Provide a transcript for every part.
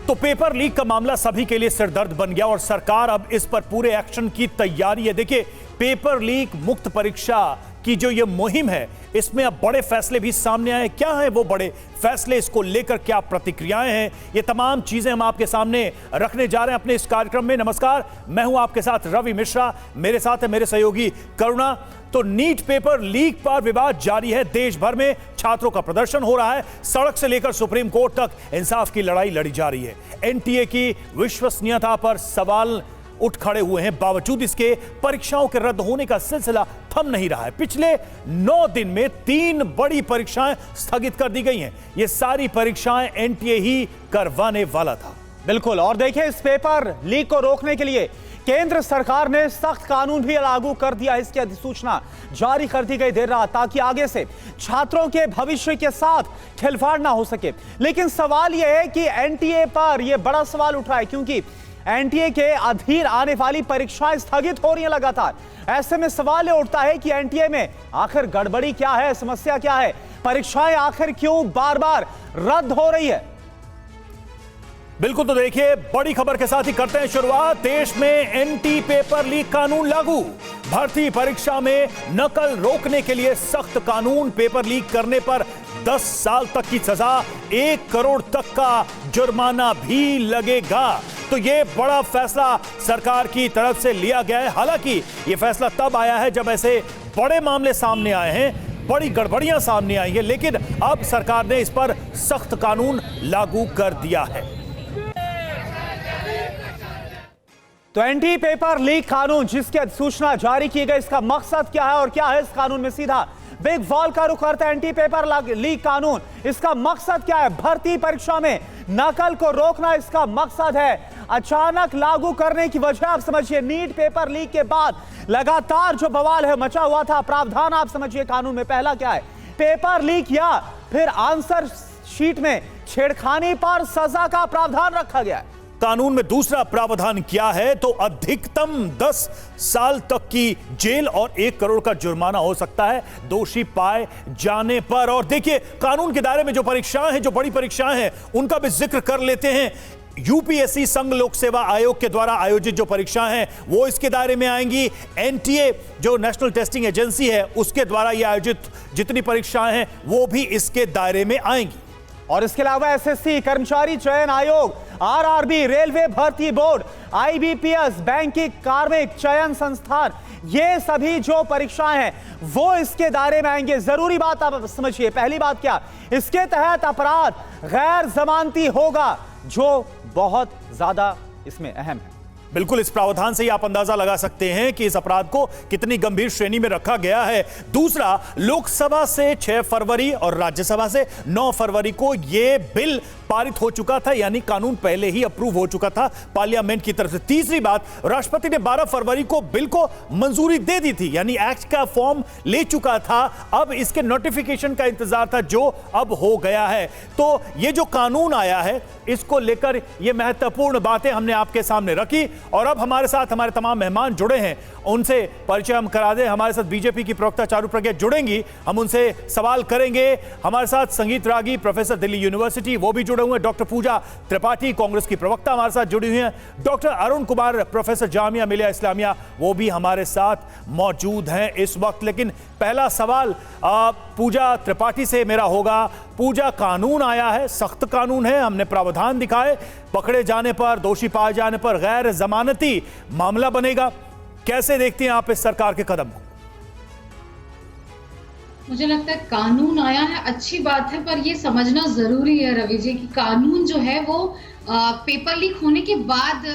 तो paper leak का मामला सभी के लिए सिरदर्द बन गया और सरकार अब इस पर पूरे एक्शन की तैयारी है। देखिए, पेपर लीक मुक्त परीक्षा की जो ये मुहिम है, इसमें अब बड़े फैसले भी सामने आए। क्या है वो बड़े फैसले, इसको लेकर क्या प्रतिक्रियाएं हैं, ये तमाम चीजें हम आपके सामने रखने जा रहे हैं अपने इस कार्यक्रम में। नमस्कार, मैं हूं आपके साथ रवि मिश्रा, मेरे साथ है मेरे सहयोगी करुणा। तो नीट पेपर लीक पर विवाद जारी है, देश भर में छात्रों का प्रदर्शन हो रहा है, सड़क से लेकर सुप्रीम कोर्ट तक इंसाफ की लड़ाई लड़ी जा रही है। एनटीए की विश्वसनीयता पर सवाल उठ खड़े हुए हैं, बावजूद इसके परीक्षाओं के रद्द होने का सिलसिला थम नहीं रहा है। पिछले 9 दिन में 3 बड़ी परीक्षाएं स्थगित कर दी गई हैं। ये सारी परीक्षाएं एनटीए ही करवाने वाला था। बिल्कुल, और देखिए, इस पेपर लीक को रोकने के लिए केंद्र सरकार ने सख्त कानून भी लागू कर दिया। इसकी अधिसूचना जारी कर दी गई देर रात, ताकि आगे से छात्रों के भविष्य के साथ खिलवाड़ ना हो सके। लेकिन सवाल यह है कि एनटीए पर यह बड़ा सवाल उठा है, क्योंकि एनटीए के अधीन आने वाली परीक्षाएं स्थगित हो रही हैं लगातार। ऐसे में सवाल यह उठता है कि एनटीए में आखिर गड़बड़ी क्या है, समस्या क्या है, परीक्षाएं आखिर क्यों बार बार रद्द हो रही है। बिल्कुल, तो देखिए, बड़ी खबर के साथ ही करते हैं शुरुआत। देश में एंटी पेपर लीक कानून लागू, भर्ती परीक्षा में नकल रोकने के लिए सख्त कानून। पेपर लीक करने पर 10 साल तक की सजा, 1 करोड़ तक का जुर्माना भी लगेगा। तो ये बड़ा फैसला सरकार की तरफ से लिया गया है। हालांकि ये फैसला तब आया है जब ऐसे बड़े मामले सामने आए हैं, बड़ी गड़बड़ियां सामने आई हैं, लेकिन अब सरकार ने इस पर सख्त कानून लागू कर दिया है। तो एंटी पेपर लीक कानून जिसकी अधिसूचना जारी की गई, इसका मकसद क्या है और क्या है इस कानून में? सीधा बिग वॉल का रुख करता है एंटी पेपर लीक कानून। इसका मकसद क्या है? भर्ती परीक्षा में नकल को रोकना इसका मकसद है। अचानक लागू करने की वजह आप समझिए, नीट पेपर लीक के बाद लगातार जो बवाल है मचा हुआ था, प्रावधान आप समझिए कानून में पहला क्या है? पेपर लीक या फिर आंसर शीट में छेड़खानी पर सजा का प्रावधान रखा गया है। कानून में दूसरा प्रावधान क्या है? तो अधिकतम 10 साल तक की जेल और 1 करोड़ का जुर्माना हो सकता है दोषी पाए जाने पर। और देखिए, कानून के दायरे में जो परीक्षाएं हैं, जो बड़ी परीक्षाएं हैं, उनका भी जिक्र कर लेते हैं। यूपीएससी संघ लोक सेवा आयोग के द्वारा आयोजित जो परीक्षाएं हैं वो इसके दायरे में आएंगी। एनटीए जो नेशनल टेस्टिंग एजेंसी है, उसके द्वारा ये आयोजित जितनी परीक्षाएं हैं वो भी इसके दायरे में आएंगी। और इसके अलावा एसएससी, कर्मचारी चयन आयोग, आरआरबी, रेलवे भर्ती बोर्ड, आईबीपीएस, बैंकिंग, कार्मिक चयन संस्थान, ये सभी जो परीक्षाएं हैं वो इसके दायरे में आएंगे। जरूरी बात आप समझिए, पहली बात क्या, इसके तहत अपराध गैर जमानती होगा, जो बहुत ज्यादा इसमें अहम है। बिल्कुल, इस प्रावधान से ही आप अंदाजा लगा सकते हैं कि इस अपराध को कितनी गंभीर श्रेणी में रखा गया है। दूसरा, लोकसभा से 6 फरवरी और राज्यसभा से 9 फरवरी को यह बिल पारित हो चुका था, यानी कानून पहले ही अप्रूव हो चुका था पार्लियामेंट की तरफ से। तीसरी बात, राष्ट्रपति ने 12 फरवरी को बिल को मंजूरी दे दी थी, यानी एक्ट का फॉर्म ले चुका था। अब इसके नोटिफिकेशन का इंतजार था, जो अब हो गया है। तो ये जो कानून आया है, इसको लेकर ये महत्वपूर्ण बातें हमने आपके सामने रखी। और अब हमारे साथ हमारे तमाम मेहमान जुड़े हैं, उनसे परिचय हम करा दें। हमारे साथ बीजेपी की प्रवक्ता चारू प्रज्ञा जुड़ेंगी, हम उनसे सवाल करेंगे। हमारे साथ संगीत रागी, प्रोफेसर दिल्ली यूनिवर्सिटी, वो भी जुड़े हुए हैं। डॉक्टर पूजा त्रिपाठी, कांग्रेस की प्रवक्ता, हमारे साथ जुड़ी हुई हैं। डॉक्टर अरुण कुमार, प्रोफेसर जामिया मिलिया इस्लामिया, वो भी हमारे साथ मौजूद हैं इस वक्त। लेकिन पहला सवाल पूजा त्रिपाठी से मेरा होगा। पूजा, कानून आया है, सख्त कानून है, हमने प्रावधान दिखाए, पकड़े जाने पर, दोषी पाए जाने पर गैर जमानती मामला बनेगा। कैसे देखती हैं आप इस सरकार के कदम को? मुझे लगता है कानून आया है, अच्छी बात है, पर ये समझना जरूरी है रवि जी कि कानून जो है वो पेपर लीक होने के बाद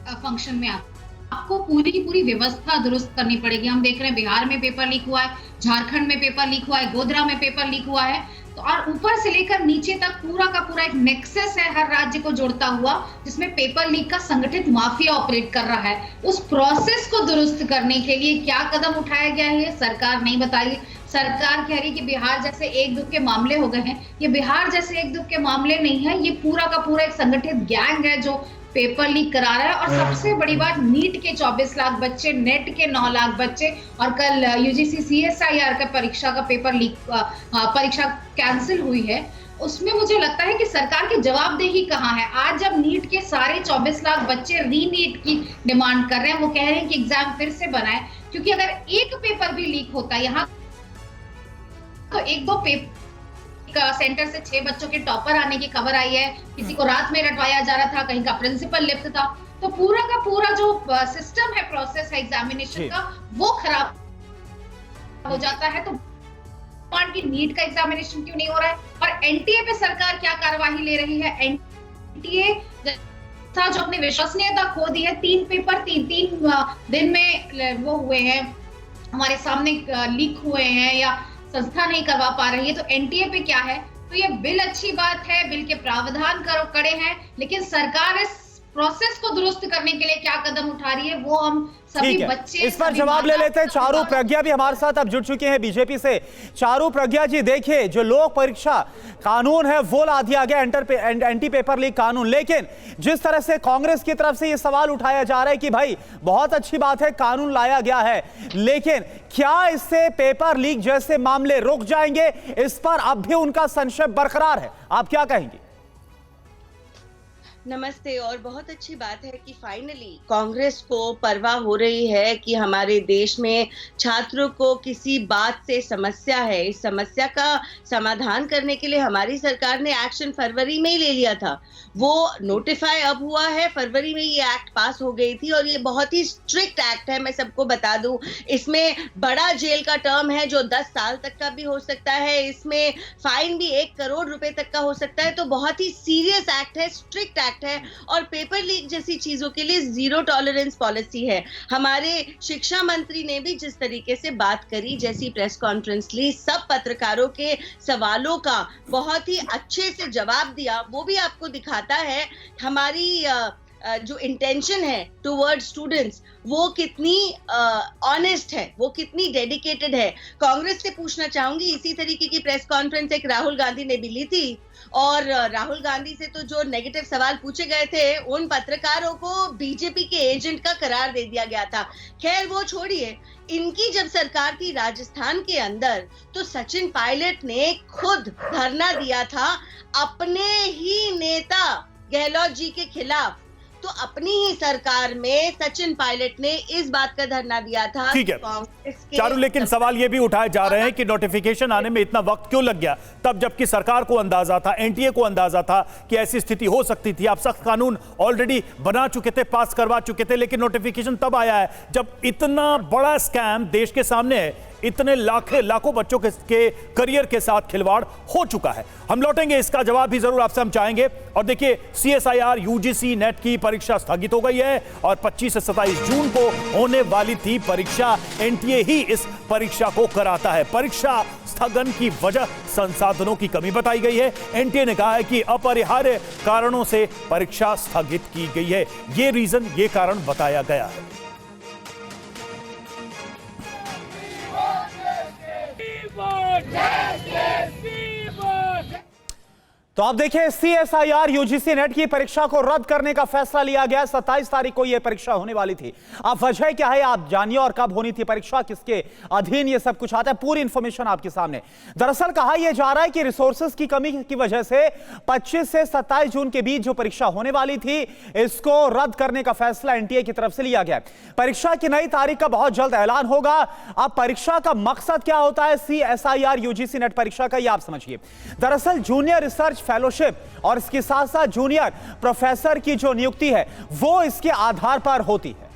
फंक्शन में आता है। आपको पूरी की पूरी व्यवस्था दुरुस्त करनी पड़ेगी। हम देख रहे हैं बिहार में पेपर लीक हुआ है, झारखंड में पेपर लीक हुआ है, गोधरा में पेपर लीक हुआ है, तो और ऊपर से लेकर नीचे तक पूरा का पूरा एक नेक्सस है हर राज्य को जोड़ता हुआ, जिसमें पेपर लीक का संगठित माफिया ऑपरेट कर रहा है। उस प्रोसेस को दुरुस्त करने के लिए क्या कदम उठाया गया है, सरकार नहीं बताई। सरकार कह रही कि बिहार जैसे एक दुख के मामले हो गए हैं। ये बिहार जैसे एक दुख के मामले नहीं है, ये पूरा का पूरा एक संगठित गैंग है जो पेपर लीक करा रहा है। और सबसे बड़ी बात, नीट के 24 लाख बच्चे, नेट के 9 लाख बच्चे, और कल यूजीसी CSIR का परीक्षा का पेपर लीक, परीक्षा कैंसिल हुई है, उसमें मुझे लगता है कि सरकार की जवाबदेही कहाँ है। आज जब नीट के सारे 24 लाख बच्चे रीनीट की डिमांड कर रहे हैं, वो कह रहे हैं कि एग्जाम फिर से बनाए, क्योंकि अगर एक पेपर भी लीक होता है यहाँ तो एक दो पेपर सेंटर से 6 बच्चों के टॉपर आने की खबर आई है, किसी को रात में रटवाया जा रहा था, कहीं का प्रिंसिपल लिप्त था, तो पूरा का पूरा जो सिस्टम है, प्रोसेस है एग्जामिनेशन का, वो खराब हो जाता है। तो की नीट का एग्जामिनेशन क्यों नहीं हो रहा है और एनटीए पे सरकार क्या कार्यवाही ले रही है? एनटीए जो अपनी विश्वसनीयता खो दी है, 3 पेपर तीन दिन में वो हुए हैं, हमारे सामने लीक हुए हैं या संस्था नहीं करवा पा रही है, तो एनटीए पे क्या है? तो ये बिल अच्छी बात है, बिल के प्रावधान कड़े हैं, लेकिन सरकार इस प्रोसेस को दुरुस्त करने के लिए क्या कदम उठा रही है, वो हम सभी बच्चे इस पर जवाब ले लेते हैं। चारू प्रज्ञा भी हमारे साथ अब जुड़ चुके हैं बीजेपी से। चारू प्रज्ञा जी, देखिए जो लोक परीक्षा कानून है वो ला दिया गया, एंटी पेपर लीक कानून, लेकिन जिस तरह से कांग्रेस की तरफ से ये सवाल उठाया जा रहा है कि भाई बहुत अच्छी बात है कानून लाया गया है, लेकिन क्या इससे पेपर लीक जैसे मामले रुक जाएंगे? इस पर अब भी उनका संशय बरकरार है, आप क्या कहेंगे? नमस्ते। और बहुत अच्छी बात है कि फाइनली कांग्रेस को परवाह हो रही है कि हमारे देश में छात्रों को किसी बात से समस्या है। इस समस्या का समाधान करने के लिए हमारी सरकार ने एक्शन फरवरी में ही ले लिया था, वो नोटिफाई अब हुआ है, फरवरी में ये एक्ट पास हो गई थी और ये बहुत ही स्ट्रिक्ट एक्ट है। मैं सबको बता दूं, इसमें बड़ा जेल का टर्म है जो 10 साल तक का भी हो सकता है, इसमें फाइन भी 1 करोड़ रुपए तक का हो सकता है। तो बहुत ही सीरियस एक्ट है, स्ट्रिक्ट एक्ट है और पेपर लीक जैसी चीजों के लिए 0 टॉलरेंस पॉलिसी है। हमारे शिक्षा मंत्री ने भी जिस तरीके से बात करी, जैसी प्रेस कॉन्फ्रेंस ली, सब पत्रकारों के सवालों का बहुत ही अच्छे से जवाब दिया, वो भी आपको दिखाता है हमारी जो इंटेंशन है टुवर्ड स्टूडेंट्स वो कितनी ऑनेस्ट है, वो कितनी डेडिकेटेड है। कांग्रेस से पूछना चाहूंगी, इसी तरीके की प्रेस कॉन्फ्रेंस एक राहुल गांधी ने भी ली थी और राहुल गांधी से तो जो नेगेटिव सवाल पूछे गए थे उन पत्रकारों को बीजेपी के एजेंट का करार दे दिया गया था। खैर वो छोड़िए, इनकी जब सरकार थी राजस्थान के अंदर तो सचिन पायलट ने खुद धरना दिया था अपने ही नेता गहलोत जी के खिलाफ। तो अपनी ही सरकार में सचिन पायलट ने इस बात का धरना दिया था। ठीक है चारू, लेकिन सवाल ये भी उठाए जा रहे हैं कि नोटिफिकेशन आने में इतना वक्त क्यों लग गया, तब जबकि सरकार को अंदाजा था, एनटीए को अंदाजा था कि ऐसी स्थिति हो सकती थी। आप सख्त कानून ऑलरेडी बना चुके थे, पास करवा चुके थे, लेकिन नोटिफिकेशन तब आया है जब इतना बड़ा स्कैम देश के सामने है, इतने लाखों बच्चों के करियर के साथ खिलवाड़ हो चुका है। हम लौटेंगे, इसका जवाब भी जरूर आपसे हम चाहेंगे। और देखिए, सीएसआईआर यूजीसी नेट की परीक्षा स्थगित हो गई है और 25 से 27 जून को होने वाली थी परीक्षा। एनटीए ही इस परीक्षा को कराता है। परीक्षा स्थगन की वजह संसाधनों की कमी बताई गई है। एनटीए ने कहा है कि अपरिहार्य कारणों से परीक्षा स्थगित की गई है। ये कारण बताया गया है। तो आप देखिए, सीएसआईआर यूजीसी नेट की परीक्षा को रद्द करने का फैसला लिया गया। 27 तारीख को यह परीक्षा होने वाली थी। अब वजह क्या है आप जानिए, और कब होनी थी परीक्षा, किसके अधीन, ये सब कुछ आता है, पूरी इंफॉर्मेशन आपके सामने। दरअसल कहा यह जा रहा है कि रिसोर्सेज की कमी की वजह से 25 से 27 जून के बीच जो परीक्षा होने वाली थी, इसको रद्द करने का फैसला एनटीए की तरफ से लिया गया। परीक्षा की नई तारीख का बहुत जल्द ऐलान होगा। अब परीक्षा का मकसद क्या होता है सीएसआईआर यूजीसी नेट परीक्षा का, यह आप समझिए। दरअसल जूनियर रिसर्च फेलोशिप और इसके साथ साथ जूनियर प्रोफेसर की जो नियुक्ति है वो इसके आधार पर होती है।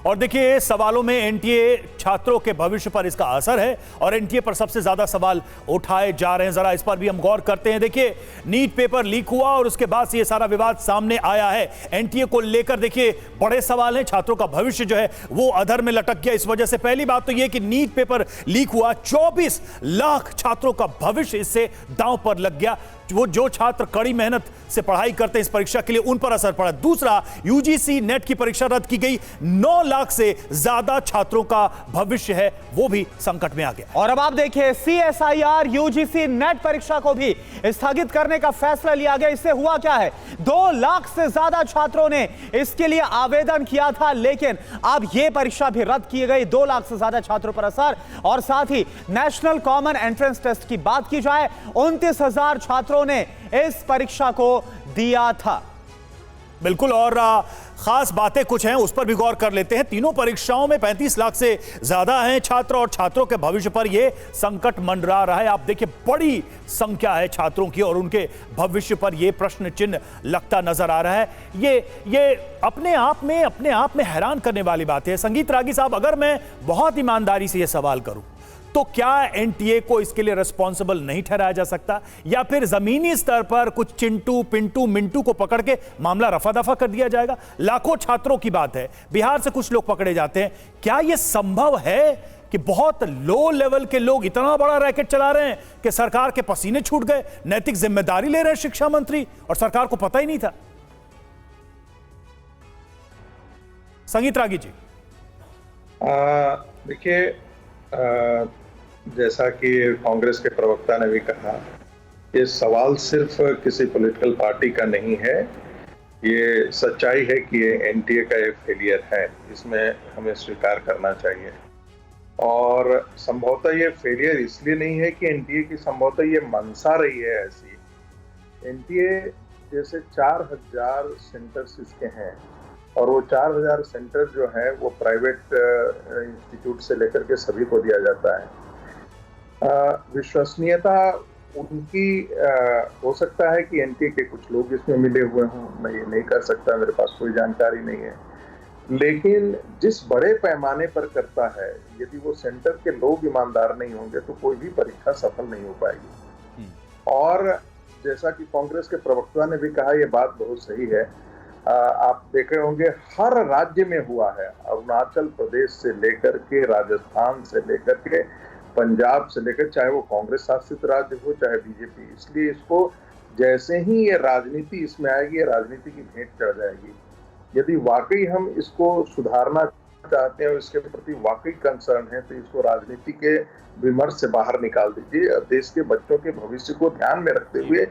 और देखिए, सवालों में एनटीए छात्रों के भविष्य पर इसका असर है और एनटीए पर सबसे ज्यादा सवाल उठाए जा रहे हैं। जरा इस पर भी हम गौर करते हैं। देखिए, नीट पेपर लीक हुआ और उसके बाद से ये सारा विवाद सामने आया है। एनटीए को लेकर देखिए बड़े सवाल हैं, छात्रों का भविष्य जो है वो अधर में लटक गया इस वजह से। पहली बात तो यह कि नीट पेपर लीक हुआ, 24 लाख छात्रों का भविष्य इससे दांव पर लग गया। वो जो छात्र कड़ी मेहनत से पढ़ाई करते हैं इस परीक्षा के लिए, उन पर असर पड़ा। दूसरा, यूजीसी नेट की परीक्षा रद्द की गई, 9 लाख से ज्यादा छात्रों का भविष्य है वो भी संकट में आ गया। और अब आप देखिए, CSIR यूजीसी नेट परीक्षा को भी स्थगित करने का फैसला लिया गया। इससे हुआ क्या है, 2 लाख से ज्यादा छात्रों ने इसके लिए आवेदन किया था, लेकिन अब यह परीक्षा भी रद्द की गई। 2 लाख से ज्यादा छात्रों पर असर। और साथ ही नेशनल कॉमन एंट्रेंस टेस्ट की बात की जाए, 29,000 छात्रों ने इस परीक्षा को दिया था। बिल्कुल, और खास बातें कुछ हैं उस पर भी गौर कर लेते हैं। तीनों परीक्षाओं में 35 लाख से ज्यादा हैं छात्र, और छात्रों के भविष्य पर यह संकट मंडरा रहा है। आप देखिए, बड़ी संख्या है छात्रों की और उनके भविष्य पर यह प्रश्न चिन्ह लगता नजर आ रहा है। ये अपने आप में हैरान करने वाली बात है। संगीत रागी साहब, अगर मैं बहुत ईमानदारी से यह सवाल करूं तो क्या एनटीए को इसके लिए रिस्पॉन्सिबल नहीं ठहराया जा सकता, या फिर जमीनी स्तर पर कुछ चिंटू पिंटू मिंटू को पकड़ के मामला रफा दफा कर दिया जाएगा? लाखों छात्रों की बात है, बिहार से कुछ लोग पकड़े जाते हैं। क्या यह संभव है कि बहुत लो लेवल के लोग इतना बड़ा रैकेट चला रहे हैं कि सरकार के पसीने छूट गए, नैतिक जिम्मेदारी ले रहे हैं शिक्षा मंत्री, और सरकार को पता ही नहीं था? संगीत रागी जी। देखिए, जैसा कि कांग्रेस के प्रवक्ता ने भी कहा, ये सवाल सिर्फ किसी पॉलिटिकल पार्टी का नहीं है। ये सच्चाई है कि ये एनटीए का एक फेलियर है, इसमें हमें स्वीकार करना चाहिए। और संभवतः ये फेलियर इसलिए नहीं है कि एनटीए की संभवतः ये मंशा रही है ऐसी। एनटीए जैसे 4000 सेंटर्स इसके हैं, और वो 4000 सेंटर जो है वो प्राइवेट इंस्टीट्यूट से लेकर के सभी को दिया जाता है। विश्वसनीयता उनकी हो सकता है कि एनटीए के कुछ लोग इसमें मिले हुए हों, मैं ये नहीं कर सकता, मेरे पास कोई जानकारी नहीं है। लेकिन जिस बड़े पैमाने पर करता है, यदि वो सेंटर के लोग ईमानदार नहीं होंगे तो कोई भी परीक्षा सफल नहीं हो पाएगी। और जैसा कि कांग्रेस के प्रवक्ता ने भी कहा, ये बात बहुत सही है। आप देखे होंगे हर राज्य में हुआ है, अरुणाचल प्रदेश से लेकर के, राजस्थान से लेकर के, पंजाब से लेकर, चाहे वो कांग्रेस शासित राज्य हो चाहे बीजेपी। इसलिए इसको जैसे ही ये राजनीति इसमें आएगी, ये राजनीति की भेंट चढ़ जाएगी। यदि वाकई हम इसको सुधारना चाहते हैं और इसके प्रति वाकई कंसर्न है, तो इसको राजनीति के विमर्श से बाहर निकाल दीजिए। देश के बच्चों के भविष्य को ध्यान में रखते हुए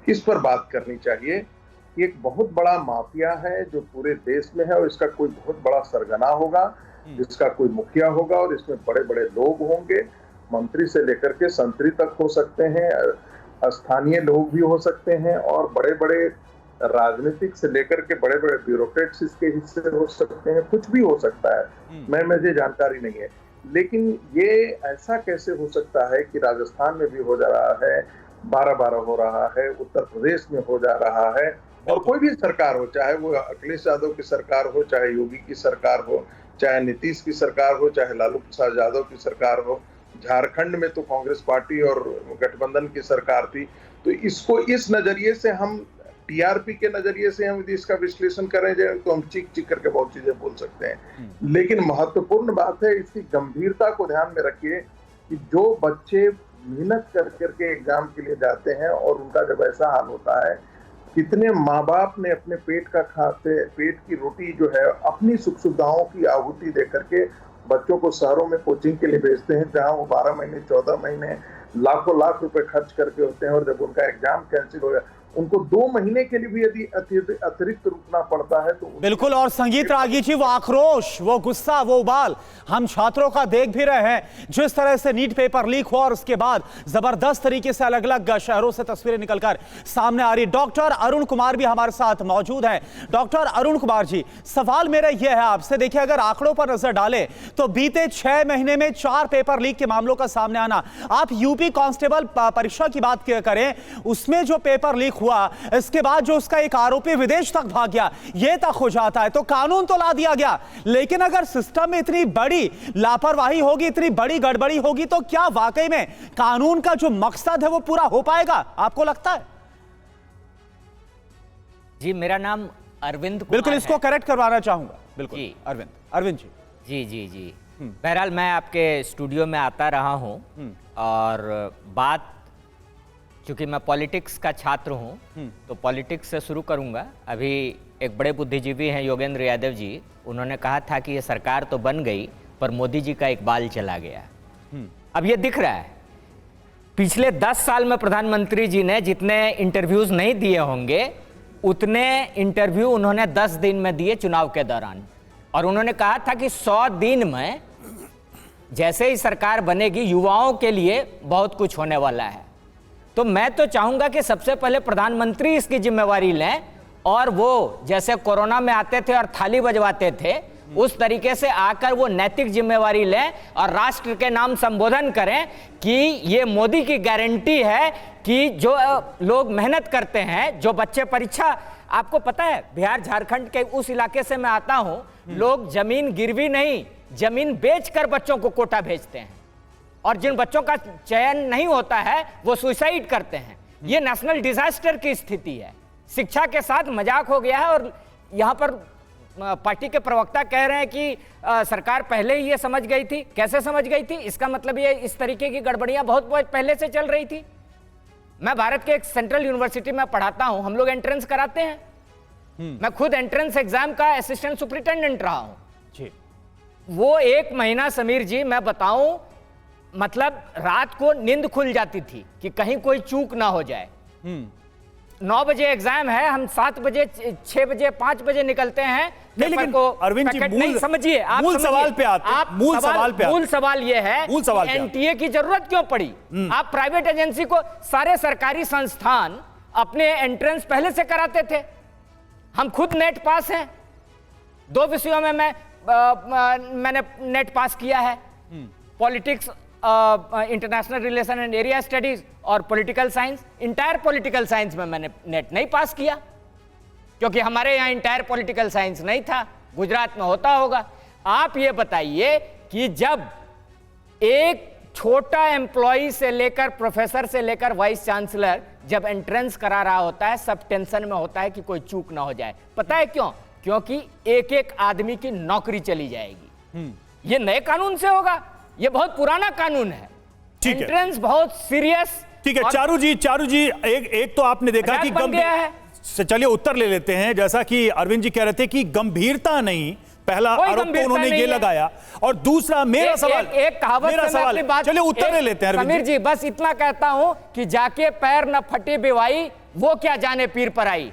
इस पर बात करनी चाहिए कि एक बहुत बड़ा माफिया है जो पूरे देश में है, और इसका कोई बहुत बड़ा सरगना होगा, जिसका कोई मुखिया होगा, और इसमें बड़े बड़े लोग होंगे, मंत्री से लेकर के संतरी तक हो सकते हैं, स्थानीय लोग भी हो सकते हैं, और बड़े बड़े राजनीतिक से लेकर के बड़े बड़े ब्यूरोक्रेट्स इसके हिस्से हो सकते हैं, कुछ भी हो सकता है। मुझे जानकारी नहीं है, लेकिन ये ऐसा कैसे हो सकता है कि राजस्थान में भी हो जा रहा है, 12-12 हो रहा है, उत्तर प्रदेश में हो जा रहा है, और कोई भी सरकार हो, चाहे वो अखिलेश यादव की सरकार हो, चाहे योगी की सरकार हो, चाहे नीतीश की सरकार हो, चाहे लालू प्रसाद यादव की सरकार हो, झारखंड में तो कांग्रेस पार्टी और गठबंधन की सरकार थी। तो इसको इस नजरिए से हम, टीआरपी के नजरिए से हम यदि इसका विश्लेषण करें जाए तो हम चीख चीख करके बहुत चीजें बोल सकते हैं। लेकिन महत्वपूर्ण बात है, इसकी गंभीरता को ध्यान में रखिए कि जो बच्चे मेहनत कर करके एग्जाम के लिए जाते हैं और उनका जब ऐसा हाल होता है, कितने माँ बाप ने अपने पेट की रोटी जो है अपनी सुख सुविधाओं की आहुति दे करके बच्चों को शहरों में कोचिंग के लिए भेजते हैं, जहां वो 12 महीने 14 महीने लाखों लाख रुपए खर्च करके होते हैं, और जब उनका एग्जाम कैंसिल हो जाए, उनको 2 महीने के लिए भी यदि अतिरिक्त रुकना पड़ता है तो बिल्कुल। और संगीत रागी जी, वो आक्रोश, वो गुस्सा, वो उबाल हम छात्रों का देख भी रहे हैं। जिस तरह से नीट पेपर लीक हुआ और उसके बाद जबरदस्त तरीके से अलग अलग शहरों से तस्वीरें निकलकर सामने आ रही। डॉक्टर अरुण कुमार भी हमारे साथ मौजूद हैं। डॉक्टर अरुण कुमार जी, सवाल मेरा यह है आपसे, देखिए अगर आंकड़ों पर नजर डालें तो बीते 6 महीने में 4 पेपर लीक के मामलों का सामने आना। आप यूपी कांस्टेबल परीक्षा की बात करें, उसमें जो पेपर लीक हुआ, इसके बाद जो उसका एक आरोपी विदेश तक भाग गया, यह तक हो जाता है, तो कानून तो ला दिया गया, लेकिन अगर सिस्टम में इतनी बड़ी लापरवाही होगी, इतनी बड़ी गड़बड़ी होगी, तो क्या वाकई में कानून का जो मकसद है वो पूरा हो पाएगा, आपको लगता है? जी, मेरा नाम अरविंद कुमार बिल्कुल, इसको करेक्ट करवाना चाहूंगा। बिल्कुल जी। अरविंद जी। जी जी जी बहरहाल मैं आपके स्टूडियो में आता रहा हूं, और बात चूंकि मैं पॉलिटिक्स का छात्र हूं तो पॉलिटिक्स से शुरू करूंगा। अभी एक बड़े बुद्धिजीवी हैं योगेंद्र यादव जी, उन्होंने कहा था कि ये सरकार तो बन गई पर मोदी जी का एक बाल चला गया। अब ये दिख रहा है, पिछले 10 साल में प्रधानमंत्री जी ने जितने इंटरव्यूज नहीं दिए होंगे उतने इंटरव्यू उन्होंने 10 दिन में दिए चुनाव के दौरान। और उन्होंने कहा था कि 100 दिन में जैसे ही सरकार बनेगी युवाओं के लिए बहुत कुछ होने वाला है। तो मैं तो चाहूंगा कि सबसे पहले प्रधानमंत्री इसकी जिम्मेवारी लें और वो जैसे कोरोना में आते थे और थाली बजवाते थे उस तरीके से आकर वो नैतिक जिम्मेवारी लें और राष्ट्र के नाम संबोधन करें कि ये मोदी की गारंटी है कि जो लोग मेहनत करते हैं, जो बच्चे परीक्षा, आपको पता है बिहार झारखंड के उस इलाके से मैं आता हूं, लोग जमीन गिरवी नहीं जमीन बेचकर बच्चों को कोटा भेजते हैं और जिन बच्चों का चयन नहीं होता है वो सुसाइड करते हैं। ये नेशनल डिजास्टर की स्थिति है, शिक्षा के साथ मजाक हो गया है। और यहां पर पार्टी के प्रवक्ता कह रहे हैं कि सरकार पहले ही ये समझ गई थी। कैसे समझ गई थी? इसका मतलब ये इस तरीके की गड़बड़ियां बहुत पहले से चल रही थी। मैं भारत के एक सेंट्रल यूनिवर्सिटी में पढ़ाता हूं, हम लोग एंट्रेंस कराते हैं। मैं खुद एंट्रेंस एग्जाम का असिस्टेंट सुपरिटेंडेंट रहा हूं जी। वो 1 महीना समीर जी मैं बताऊं, मतलब रात को नींद खुल जाती थी कि कहीं कोई चूक ना हो जाए। 9 बजे एग्जाम है, हम 7 बजे 6 बजे 5 बजे निकलते हैं। लेकिन अरविंद जी नहीं समझिए, आप मूल सवाल पे आते हैं। मूल सवाल ये है एनटीए की जरूरत क्यों पड़ी? आप प्राइवेट एजेंसी को, सारे सरकारी संस्थान अपने एंट्रेंस पहले से कराते थे। हम खुद नेट पास हैं, 2 विषयों में मैंने नेट पास किया है, politics, international relation and area studies और political science. Entire political science में मैंने नेट नहीं पास किया क्योंकि हमारे यहाँ इंटायर पॉलिटिकल साइंस नहीं था, गुजरात में होता होगा। आप ये बताइए कि जब एक छोटा एम्प्लॉय से लेकर प्रोफेसर से लेकर वाइस चांसलर जब एंट्रेंस करा रहा होता है, सब टेंशन में होता है कि कोई चूक ना हो जाए। पता है क्यों? क्योंकि एक एक आदमी की नौकरी चली जाएगी। ये नए कानून से होगा, ये बहुत पुराना कानून है। एंट्रेंस बहुत सीरियस। ठीक है चारू जी, एक तो आपने देखा कि गंभीर है। चलिए उत्तर ले लेते हैं। जैसा कि अरविंद जी कह रहे थे कि गंभीरता नहीं, पहला आरोप तो उन्होंने ये लगाया, और दूसरा मेरा सवाल, एक कहावत मेरा सवाल है। चलिए उत्तर ले लेते हैं समीर जी, बस इतना कहता हूं कि जाके पैर न फटे बेवाई, वो क्या जाने पीर पर आई।